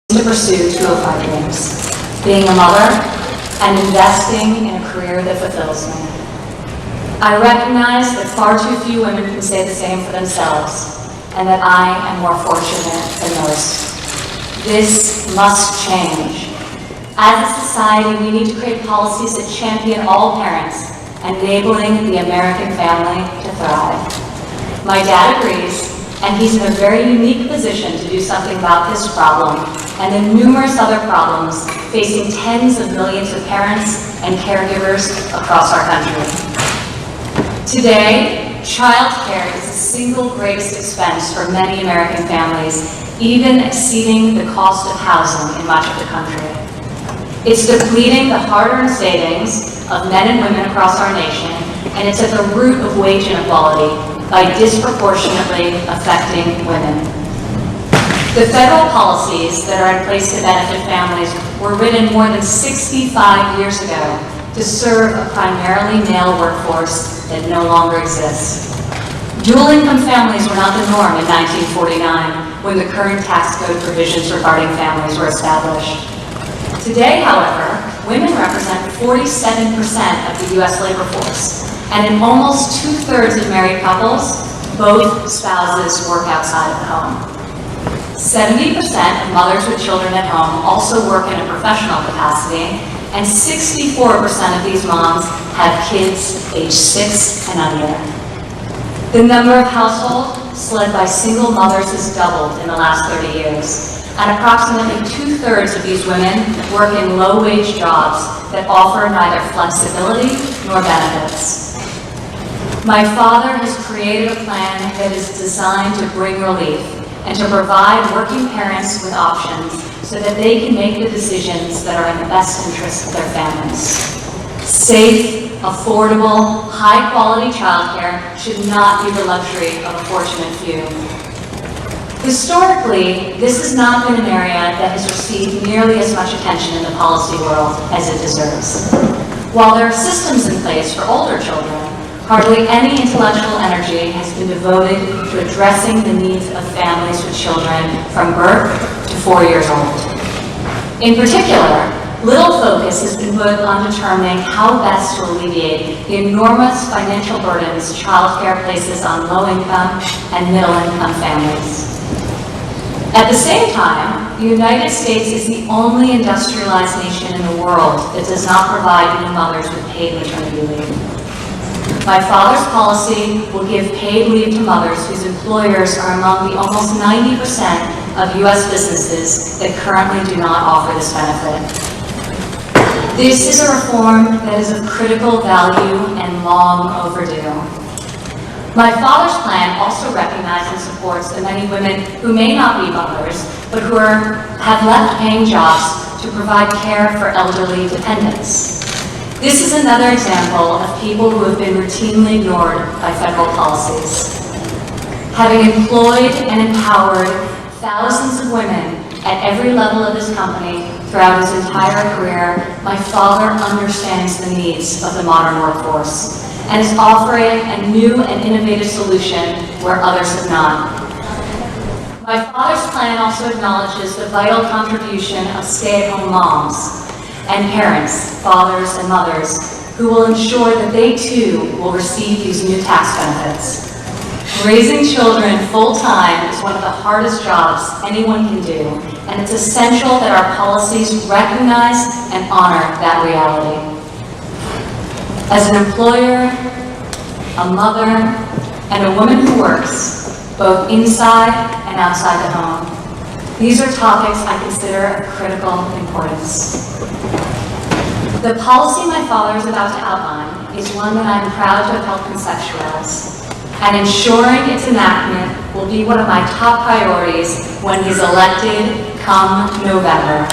to pursue 205 dreams, being a mother and investing in a career that fulfills me. I recognize that far too few women can say the same for themselves, and that I am more fortunate than most. This must change. As a society, we need to create policies that champion all parents, enabling the American family to thrive. My dad agrees, and he's in a very unique position to do something about this problem and the numerous other problems facing tens of millions of parents and caregivers across our country. Today, child care is the single greatest expense for many American families, even exceeding the cost of housing in much of the country. It's depleting the hard-earned savings of men and women across our nation, and it's at the root of wage inequality by disproportionately affecting women. The federal policies that are in place to benefit families were written more than 65 years ago to serve a primarily male workforce that no longer exists. Dual-income families were not the norm in 1949 when the current tax code provisions regarding families were established. Today, however, women represent 47% of the U.S. labor force, and in almost 2/3 of married couples, both spouses work outside of the home. 70% of mothers with children at home also work in a professional capacity, and 64% of these moms have kids aged 6 and under. The number of households led by single mothers has doubled in the last 30 years. And approximately 2/3 of these women work in low-wage jobs that offer neither flexibility nor benefits. My father has created a plan that is designed to bring relief and to provide working parents with options so that they can make the decisions that are in the best interest of their families. Safe, affordable, high-quality childcare should not be the luxury of a fortunate few. Historically, this has not been an area that has received nearly as much attention in the policy world as it deserves. While there are systems in place for older children, hardly any intellectual energy has been devoted to addressing the needs of families with children from birth to 4 years old. In particular, little focus has been put on determining how best to alleviate the enormous financial burdens childcare places on low-income and middle-income families. At the same time, the United States is the only industrialized nation in the world that does not provide new mothers with paid maternity leave. My father's policy will give paid leave to mothers whose employers are among the almost 90% of U.S. businesses that currently do not offer this benefit. This is a reform that is of critical value and long overdue. My father's plan also recognizes and supports the many women who may not be mothers, but who have left paying jobs to provide care for elderly dependents. This is another example of people who have been routinely ignored by federal policies. Having employed and empowered thousands of women at every level of his company throughout his entire career, my father understands the needs of the modern workforce and is offering a new and innovative solution where others have not. My father's plan also acknowledges the vital contribution of stay-at-home moms and parents, fathers and mothers, who will ensure that they too will receive these new tax benefits. Raising children full-time is one of the hardest jobs anyone can do, and it's essential that our policies recognize and honor that reality. As an employer, a mother, and a woman who works, both inside and outside the home, these are topics I consider of critical importance. The policy my father is about to outline is one that I'm proud to have helped conceptualize, and ensuring its enactment will be one of my top priorities when he's elected come November.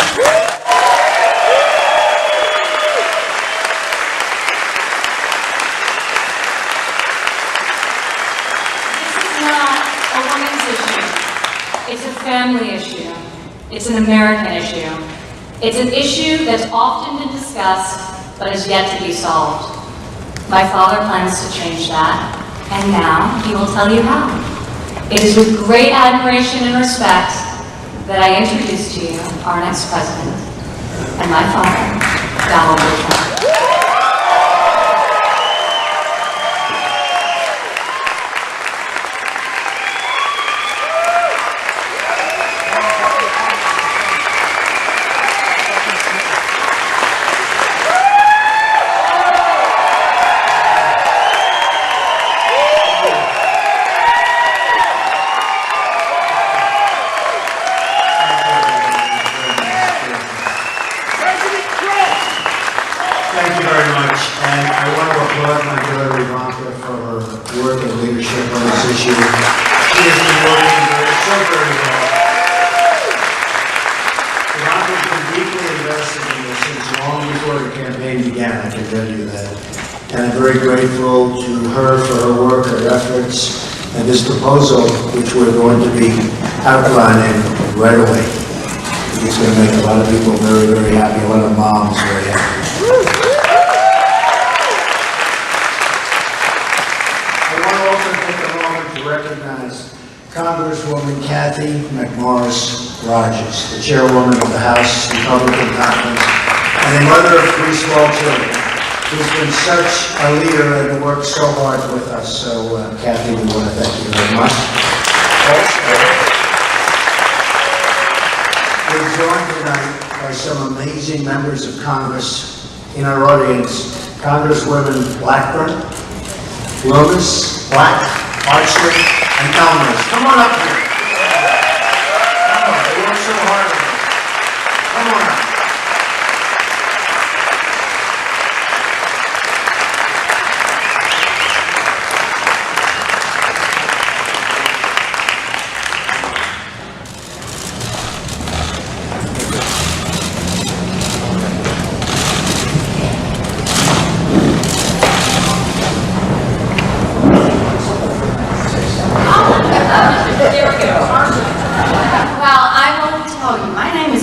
It's a family issue. It's an American issue. It's an issue that's often been discussed, but is yet to be solved. My father plans to change that, and now he will tell you how. It is with great admiration and respect that I introduce to you our next president, and my father, Donald J. Trump. Thank you very much, and I want to applaud my daughter Ivanka for her work and leadership on this issue. She has been working so very well. Ivanka has been deeply invested in this since long before the campaign began, I can tell you that. And I'm very grateful to her for her work, her efforts, and this proposal, which we're going to be outlining right away. It's going to make a lot of people very, very happy, a lot of moms very happy. Recognize Congresswoman Kathy McMorris Rogers, the chairwoman of the House Republican Conference and a mother of 3 small children, who's been such a leader and worked so hard with us. So, Kathy, we want to thank you very much. We're joined tonight by some amazing members of Congress in our audience. Congresswomen Blackburn, Loomis, Black, Archer, and Elmers. Come on up here. Come on, they work so hard. Come on up.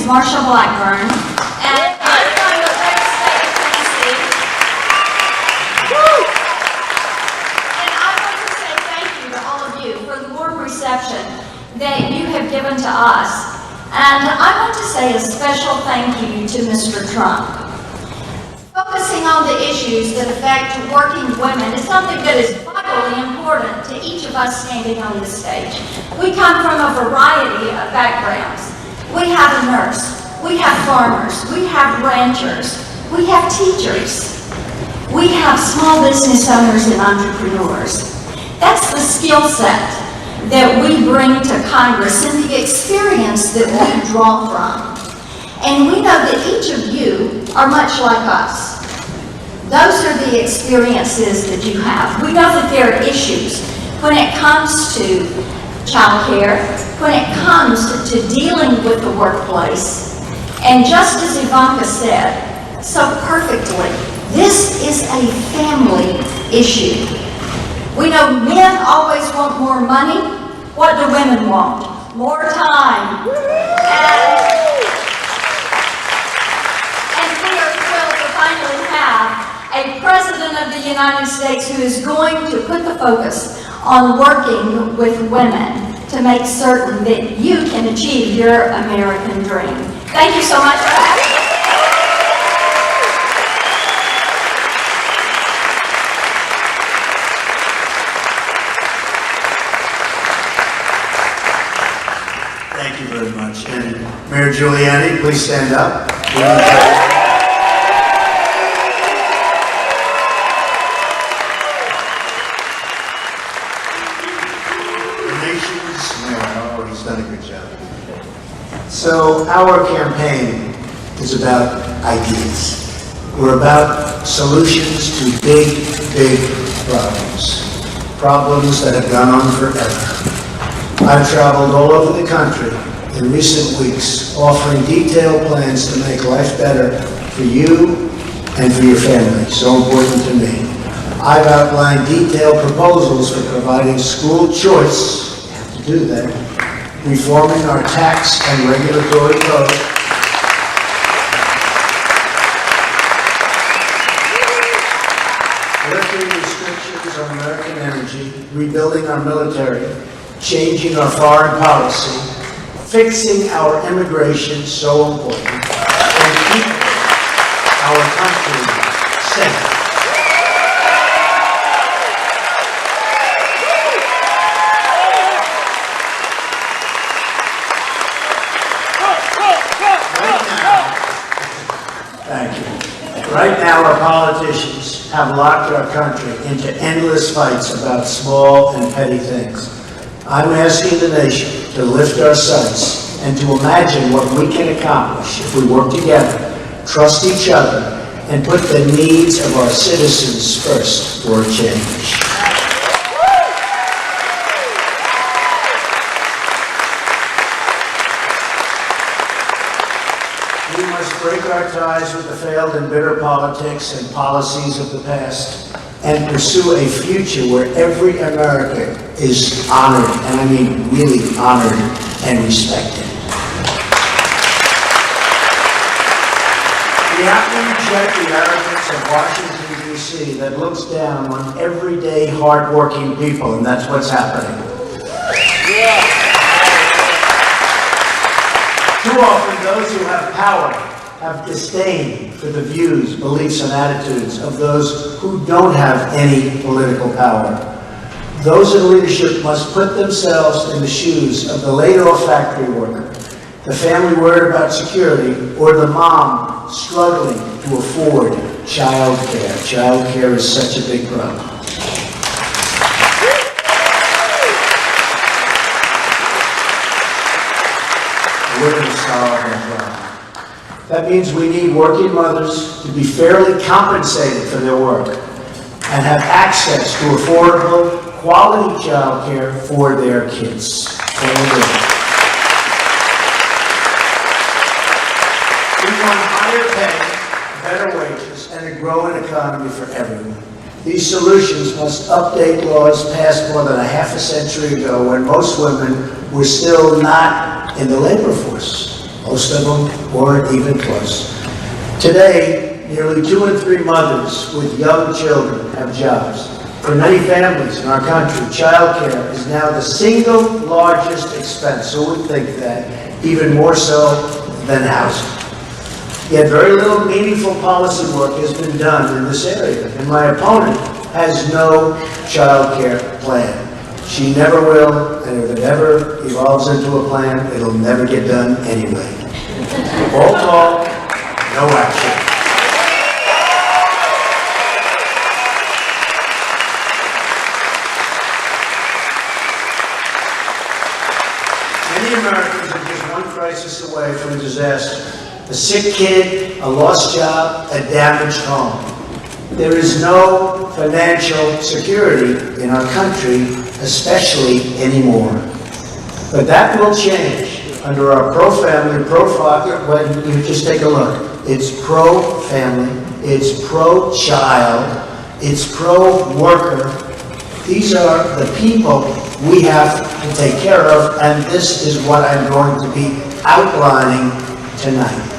Marsha Blackburn, and I'm from the great state of Tennessee. And I want to say thank you to all of you for the warm reception that you have given to us. And I want to say a special thank you to Mr. Trump. Focusing on the issues that affect working women is something that is vitally important to each of us standing on this stage. We come from a variety of backgrounds. We have a nurse, we have farmers, we have ranchers, we have teachers, we have small business owners and entrepreneurs. That's the skill set that we bring to Congress and the experience that we draw from. And we know that each of you are much like us. Those are the experiences that you have. We know that there are issues when it comes to child care, when it comes to dealing with the workplace. And just as Ivanka said so perfectly, this is a family issue. We know men always want more money. What do women want? More time. And we are thrilled to finally have a President of the United States who is going to put the focus on working with women to make certain that you can achieve your American dream. Thank you so much for having me. Thank you very much. And Mayor Giuliani, please stand up. Done a good job. So our campaign is about ideas. We're about solutions to big, big problems. Problems that have gone on forever. I've traveled all over the country in recent weeks offering detailed plans to make life better for you and for your family. So important to me. I've outlined detailed proposals for providing school choice. You have to do that. Reforming our tax and regulatory code, lifting restrictions on American energy, rebuilding our military, changing our foreign policy, fixing our immigration so important, and keeping our country safe. Thank you. Right now, our politicians have locked our country into endless fights about small and petty things. I'm asking the nation to lift our sights and to imagine what we can accomplish if we work together, trust each other, and put the needs of our citizens first for a change. We must break our ties with the failed and bitter politics and policies of the past and pursue a future where every American is honored, and I mean really honored and respected. We have to reject the arrogance of Washington, D.C. that looks down on everyday, hard-working people, and that's what's happening. Too often, those who have power have disdain for the views, beliefs, and attitudes of those who don't have any political power. Those in leadership must put themselves in the shoes of the labor factory worker, the family worried about security, or the mom struggling to afford child care. Child care is such a big problem. We're going to solve that problem. That means we need working mothers to be fairly compensated for their work and have access to affordable, quality child care for their kids. We want higher pay, better wages, and a growing economy for everyone. These solutions must update laws passed more than a half a century ago when most women were still not in the labor force. Most of them weren't even close. Today, nearly 2 in 3 mothers with young children have jobs. For many families in our country, child care is now the single largest expense. Who would think that? Even more so than housing. Yet very little meaningful policy work has been done in this area, and my opponent has no child care plan. She never will, and if it ever evolves into a plan, it'll never get done anyway. All talk, no action. Many Americans are just one crisis away from a disaster. A sick kid, a lost job, a damaged home. There is no financial security in our country, especially anymore. But that will change under our pro-family, pro-father. You just take a look. It's pro-family, it's pro-child, it's pro-worker. These are the people we have to take care of, and this is what I'm going to be outlining tonight.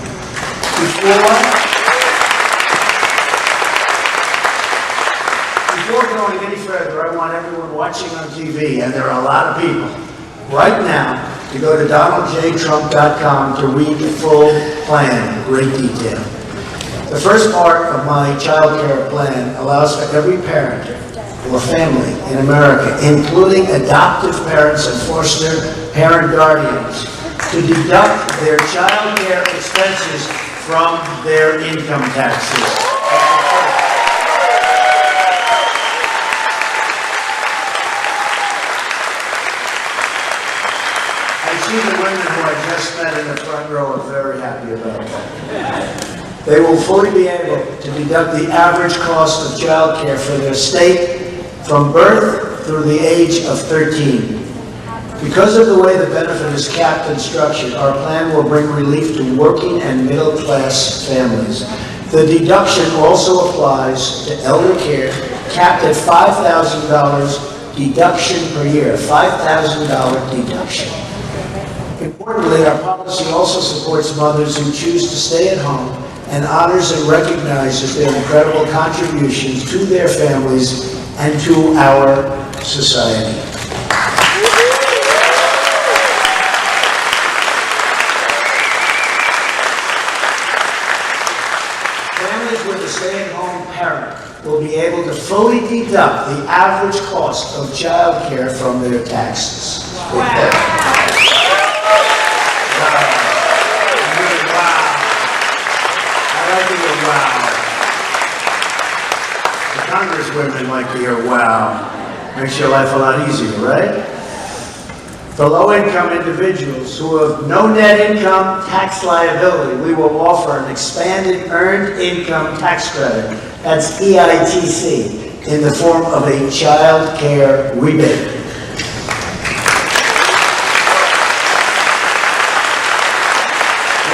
Before going any further, I want everyone watching on TV, and there are a lot of people, right now, to go to donaldjtrump.com to read the full plan in great detail. The first part of my child care plan allows for every parent or family in America, including adoptive parents and foster parent guardians, to deduct their child care expenses from their income taxes. I see the women who I just met in the front row are very happy about that. They will fully be able to deduct the average cost of child care for their state from birth through the age of 13. Because of the way the benefit is capped and structured, our plan will bring relief to working and middle-class families. The deduction also applies to elder care, capped at $5,000 deduction per year, $5,000 deduction. Importantly, our policy also supports mothers who choose to stay at home and honors and recognizes their incredible contributions to their families and to our society. stay-at-home parent will be able to fully deduct the average cost of child care from their taxes. Wow. I like to hear wow. The congresswomen like to hear wow. Makes your life a lot easier, right? For low-income individuals who have no net income tax liability, we will offer an expanded Earned Income Tax Credit, that's EITC, in the form of a child care rebate.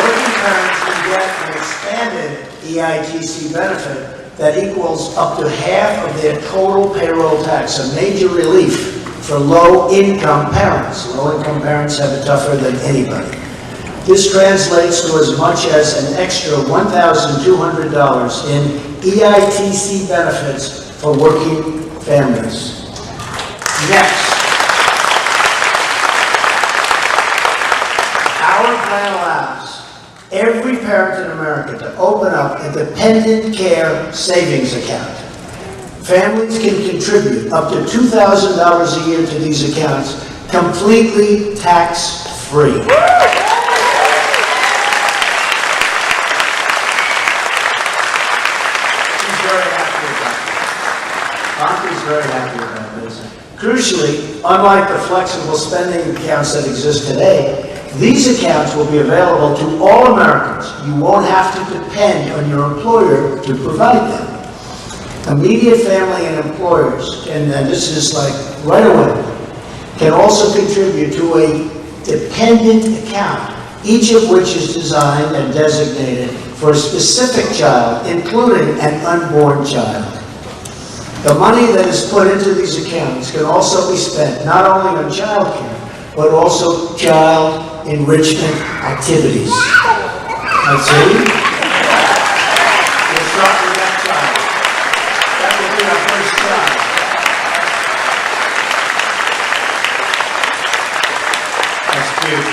Working parents can get an expanded EITC benefit that equals up to half of their total payroll tax, a major relief for low-income parents. Low-income parents have it tougher than anybody. This translates to as much as an extra $1,200 in EITC benefits for working families. Next, our plan allows every parent in America to open up a dependent care savings account. Families can contribute up to $2,000 a year to these accounts, completely tax-free. She's very happy about this. Ivanka's very happy about this. Crucially, unlike the flexible spending accounts that exist today, these accounts will be available to all Americans. You won't have to depend on your employer to provide them. Immediate family and employers, and this is like right away, can also contribute to a dependent account, each of which is designed and designated for a specific child, including an unborn child. The money that is put into these accounts can also be spent not only on child care, but also child enrichment activities. Let's see. We'll start with that child. That will be our first child. That's cute.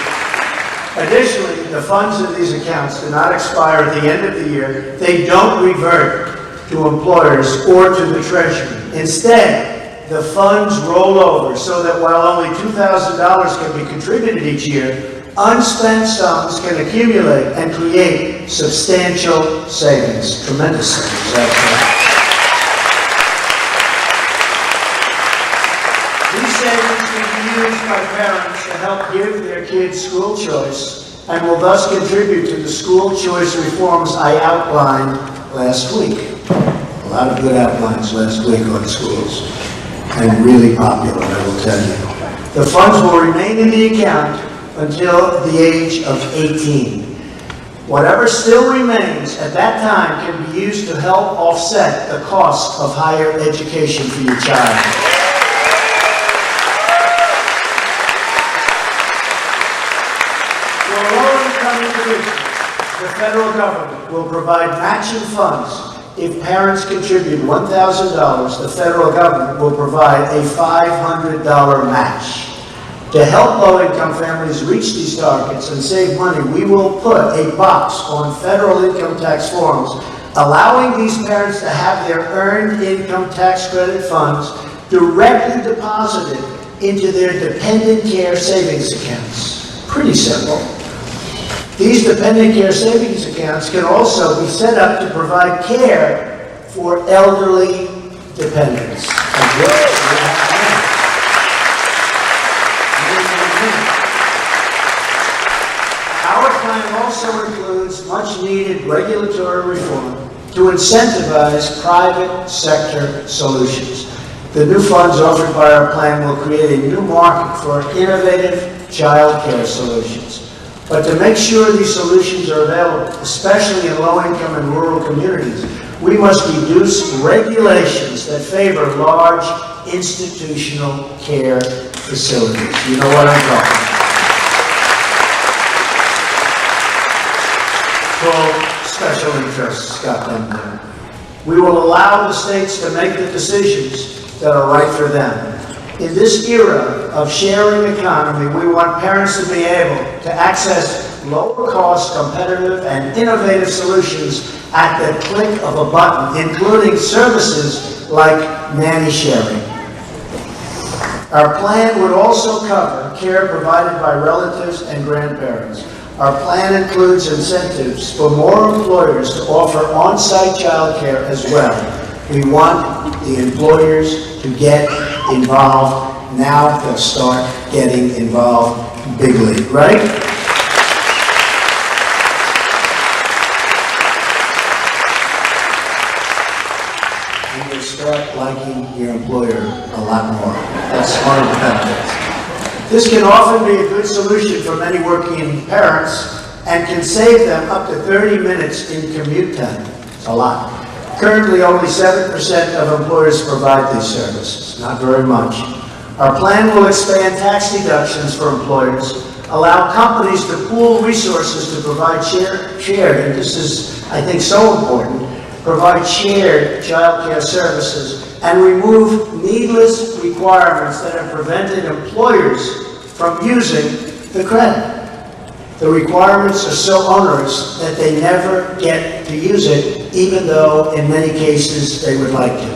Additionally, the funds in these accounts do not expire at the end of the year. They don't revert to employers or to the Treasury. Instead, the funds roll over so that while only $2,000 can be contributed each year, unspent sums can accumulate and create substantial savings, tremendous savings, actually. These savings can be used by parents to help give their kids school choice and will thus contribute to the school choice reforms I outlined last week. A lot of good outlines last week on schools, and really popular, I will tell you. The funds will remain in the account until the age of 18. Whatever still remains at that time can be used to help offset the cost of higher education for your child. For low-income individuals, the federal government will provide matching funds. If parents contribute $1,000, the federal government will provide a $500 match. To help low-income families reach these targets and save money, we will put a box on federal income tax forms, allowing these parents to have their earned income tax credit funds directly deposited into their dependent care savings accounts. Pretty simple. These dependent care savings accounts can also be set up to provide care for elderly dependents. Our plan also includes much-needed regulatory reform to incentivize private sector solutions. The new funds offered by our plan will create a new market for innovative child care solutions. But to make sure these solutions are available, especially in low-income and rural communities, we must reduce regulations that favor large institutional care facilities. You know what I'm talking about. Full special interests got them there. We will allow the states to make the decisions that are right for them. In this era of sharing economy, we want parents to be able to access lower cost, competitive, and innovative solutions at the click of a button, including services like nanny sharing. Our plan would also cover care provided by relatives and grandparents. Our plan includes incentives for more employers to offer on-site childcare as well. We want the employers to get involved. Now they'll start getting involved bigly, right? And you'll start liking your employer a lot more. That's one of the benefits. This can often be a good solution for many working parents and can save them up to 30 minutes in commute time. It's a lot. Currently, only 7% of employers provide these services, not very much. Our plan will expand tax deductions for employers, allow companies to pool resources to provide shared, and this is, I think, so important, provide shared child care services, and remove needless requirements that have prevented employers from using the credit. The requirements are so onerous that they never get to use it, even though in many cases they would like to.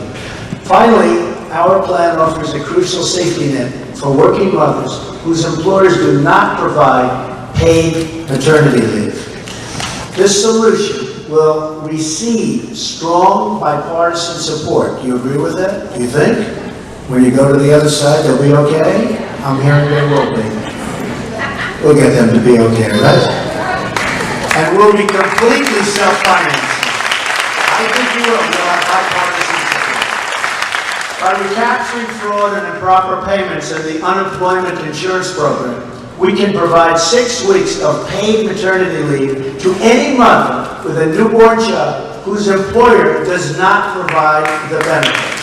Finally, our plan offers a crucial safety net for working mothers whose employers do not provide paid maternity leave. This solution will receive strong bipartisan support. Do you agree with that? Do you think? When you go to the other side, they'll be okay? I'm hearing they will be. We'll get them to be okay, right? And we'll be completely self-financing. I think we will. We'll have bipartisan support. By recapturing fraud and improper payments in the unemployment insurance program, we can provide 6 weeks of paid maternity leave to any mother with a newborn child whose employer does not provide the benefits.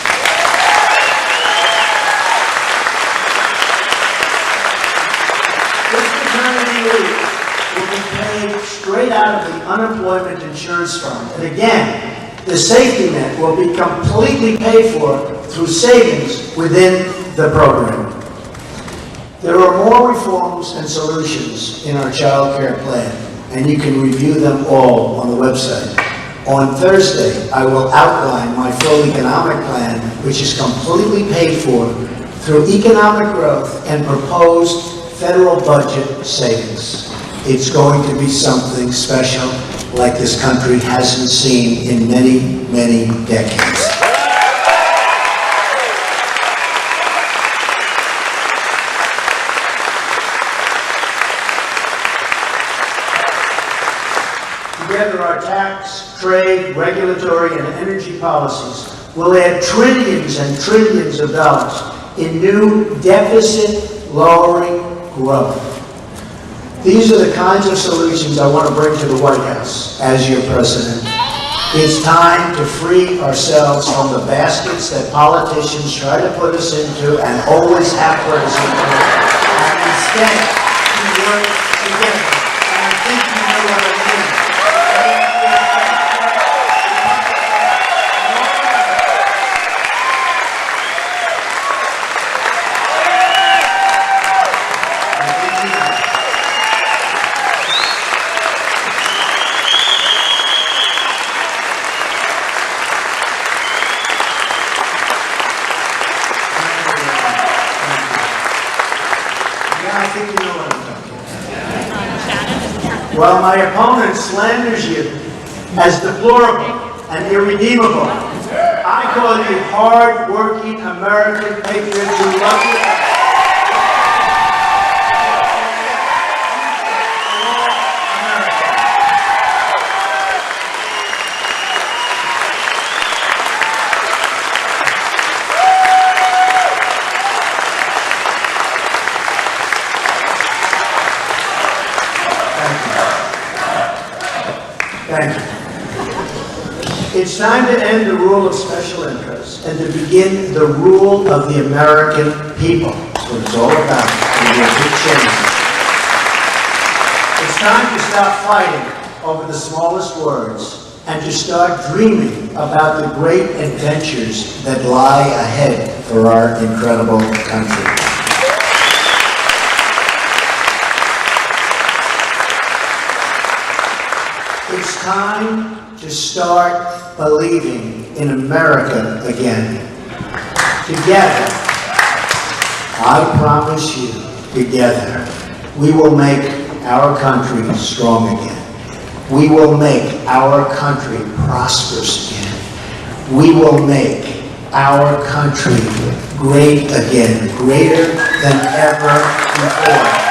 Straight out of the unemployment insurance fund. And again, the safety net will be completely paid for through savings within the program. There are more reforms and solutions in our child care plan, and you can review them all on the website. On Thursday, I will outline my full economic plan, which is completely paid for through economic growth and proposed federal budget savings. It's going to be something special like this country hasn't seen in many, many decades. Together, our tax, trade, regulatory, and energy policies will add trillions and trillions of dollars in new deficit-lowering growth. These are the kinds of solutions I want to bring to the White House as your president. It's time to free ourselves from the baskets that politicians try to put us into and always have put us into, and instead to work together. And I think you know what I mean. While my opponent slanders you as deplorable and irredeemable, I call you hard-working American patriots who love your country. Thank you. It's time to end the rule of special interests and to begin the rule of the American people. That's what it's all about. It's a big change. It's time to stop fighting over the smallest words and to start dreaming about the great adventures that lie ahead for our incredible country. It's time to start believing in America again. Together, I promise you, together, we will make our country strong again. We will make our country prosperous again. We will make our country great again, greater than ever before.